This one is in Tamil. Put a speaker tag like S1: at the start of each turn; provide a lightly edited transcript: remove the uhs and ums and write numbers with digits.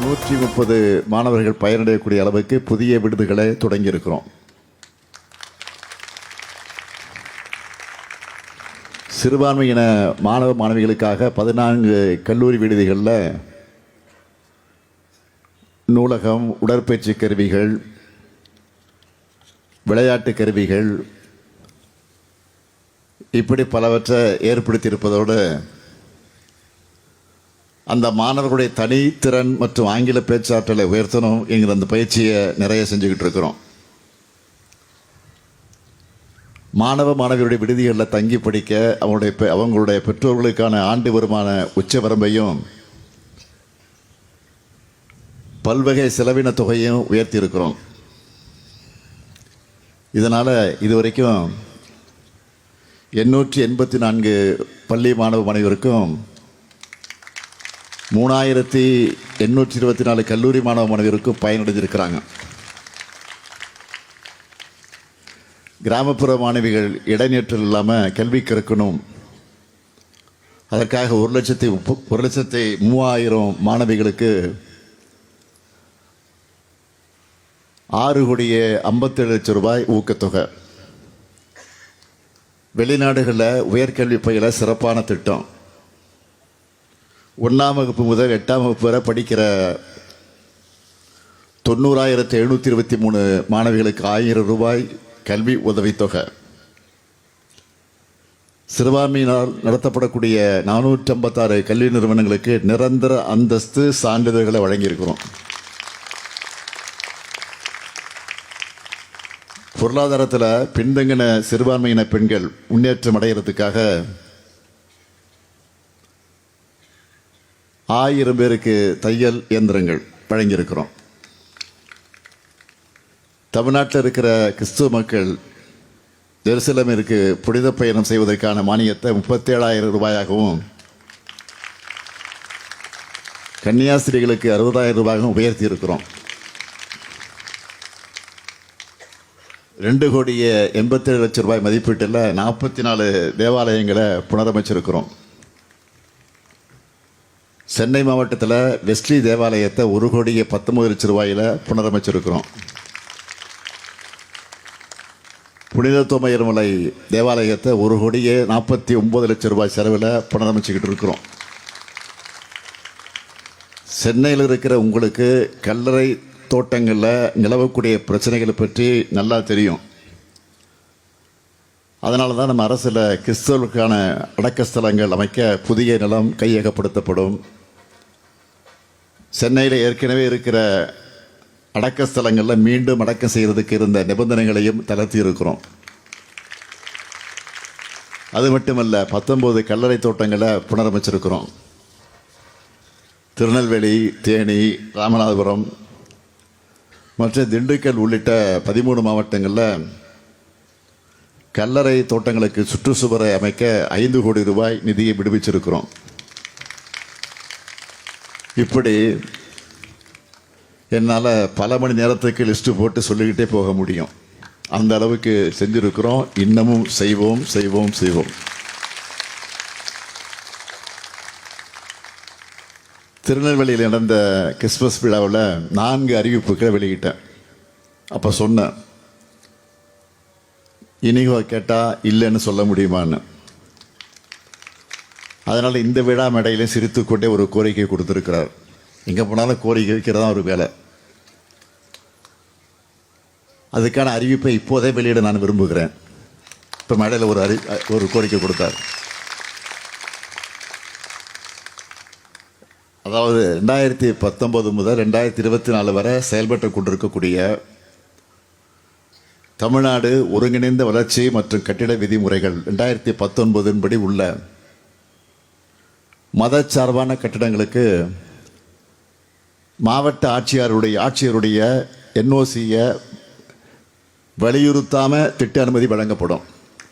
S1: 130 மாணவர்கள் பயனடையக்கூடிய அளவுக்கு புதிய விடுதிகளை தொடங்கியிருக்கிறோம். சிறுபான்மையின மாணவ மாணவிகளுக்காக 14 கல்லூரி விடுதிகளில் நூலகம், உடற்பயிற்சி கருவிகள், விளையாட்டு கருவிகள் இப்படி பலவற்றை ஏற்படுத்தியிருப்பதோடு அந்த மாணவர்களுடைய தனித்திறன் மற்றும் ஆங்கில பேச்சாற்றலை உயர்த்தணும் என்கிற அந்த பயிற்சியை நிறைய செஞ்சுக்கிட்டு இருக்கிறோம். மாணவ மாணவியருடைய விடுதிகளில் தங்கி படிக்க அவங்களுடைய பெற்றோர்களுக்கான ஆண்டு வருமான உச்ச வரம்பையும் பல்வகை செலவின தொகையும் உயர்த்தி இருக்கிறோம். இதனால் இதுவரைக்கும் 884 பள்ளி மாணவ மாணவியருக்கும் 3824 கல்லூரி மாணவ மாணவியருக்கும் பயனடைஞ்சிருக்கிறாங்க. கிராமப்புற மாணவிகள் இடைநிற்றல் இல்லாமல் கல்வி கற்கணும், அதற்காக 1,03,000 மாணவிகளுக்கு 6,57,00,000 ரூபாய் ஊக்கத்தொகை. வெளிநாடுகளில் உயர்கல்வி பயில சிறப்பான திட்டம். 1ஆம் வகுப்பு முதல் 8ஆம் வகுப்பு வரை படிக்கிற 90,723 மாணவிகளுக்கு 1000 ரூபாய் கல்வி உதவித்தொகை. சிறுபான்மையினால் நடத்தப்படக்கூடிய 456 கல்வி நிறுவனங்களுக்கு நிரந்தர அந்தஸ்து சான்றிதழ்களை வழங்கியிருக்கிறோம். பொருளாதாரத்தில் பின்தங்கின சிறுபான்மையின பெண்கள் முன்னேற்றம் அடைகிறதுக்காக 1000 பேருக்கு தையல் இயந்திரங்கள் வழங்கியிருக்கிறோம். தமிழ்நாட்டில் இருக்கிற கிறிஸ்துவ மக்கள் ஜெருசலேமிற்கு புனித பயணம் செய்வதற்கான மானியத்தை 37,000 ரூபாயாகவும், கன்னியாஸ்திரிகளுக்கு 60,000 ரூபாயாகவும் உயர்த்தி இருக்கிறோம். 2,87,00,000 ரூபாய் மதிப்பீட்டில் 44 தேவாலயங்களை புனரமைச்சிருக்கிறோம். சென்னை மாவட்டத்தில் வெஸ்ட்லி தேவாலயத்தை 1,19,00,000 ரூபாயில் புனரமைச்சிருக்கிறோம். புனித தோமையர்மலை தேவாலயத்தை 1,49,00,000 ரூபாய் செலவில் புனரமைச்சிக்கிட்டு இருக்கிறோம். சென்னையில் இருக்கிற உங்களுக்கு கல்லறை தோட்டங்களில் நிலவக்கூடிய பிரச்சனைகளை பற்றி நல்லா தெரியும். அதனால தான் நம்ம அரசில் கிறிஸ்தவர்களுக்கான அடக்கஸ்தலங்கள் அமைக்க புதிய நிலம் கையகப்படுத்தப்படும். சென்னையில் ஏற்கனவே இருக்கிற அடக்கஸ்தலங்களில் மீண்டும் அடக்கம் செய்கிறதுக்கு இருந்த நிபந்தனைகளையும் தளர்த்தி இருக்கிறோம். அது மட்டுமல்ல, 19 கல்லறை தோட்டங்களை புனரமைச்சிருக்கிறோம். திருநெல்வேலி, தேனி, ராமநாதபுரம் மற்றும் திண்டுக்கல் உள்ளிட்ட 13 மாவட்டங்களில் கல்லறை தோட்டங்களுக்கு சுற்றுச்சுவரை அமைக்க 5 கோடி ரூபாய் நிதியை விடுவிச்சிருக்கிறோம். இப்படி என்னால் பல மணி நேரத்துக்கு லிஸ்ட்டு போட்டு சொல்லிக்கிட்டே போக முடியும். அந்த அளவுக்கு செஞ்சுருக்கிறோம். இன்னமும் செய்வோம் செய்வோம் செய்வோம். திருநெல்வேலியில் நடந்த கிறிஸ்மஸ் விழாவில் 4 அறிவிப்புகளை வெளியிட்டேன். அப்போ சொன்னேன், இனிகோ கேட்டால் இல்லைன்னு சொல்ல முடியுமான்னு. அதனால் இந்த விழா மேடையிலே சிரித்துக்கொண்டே ஒரு கோரிக்கை கொடுத்துருக்கிறார். எங்கே போனாலும் கோரிக்கை வைக்கிறதா ஒரு வேலை. அதுக்கான அறிவிப்பை இப்போதே வெளியிட நான் விரும்புகிறேன். இப்போ மேடையில் ஒரு கோரிக்கை கொடுத்தார். அதாவது 2019 முதல் 2024 வரை செயல்பட்டு கொண்டிருக்கக்கூடிய தமிழ்நாடு ஒருங்கிணைந்த வளர்ச்சி மற்றும் கட்டிட விதிமுறைகள் 2019 படி உள்ள மதச்சார்பான கட்டிடங்களுக்கு மாவட்ட ஆட்சியருடைய NOCயை வலியுறுத்தாமல் திட்ட அனுமதி வழங்கப்படும்.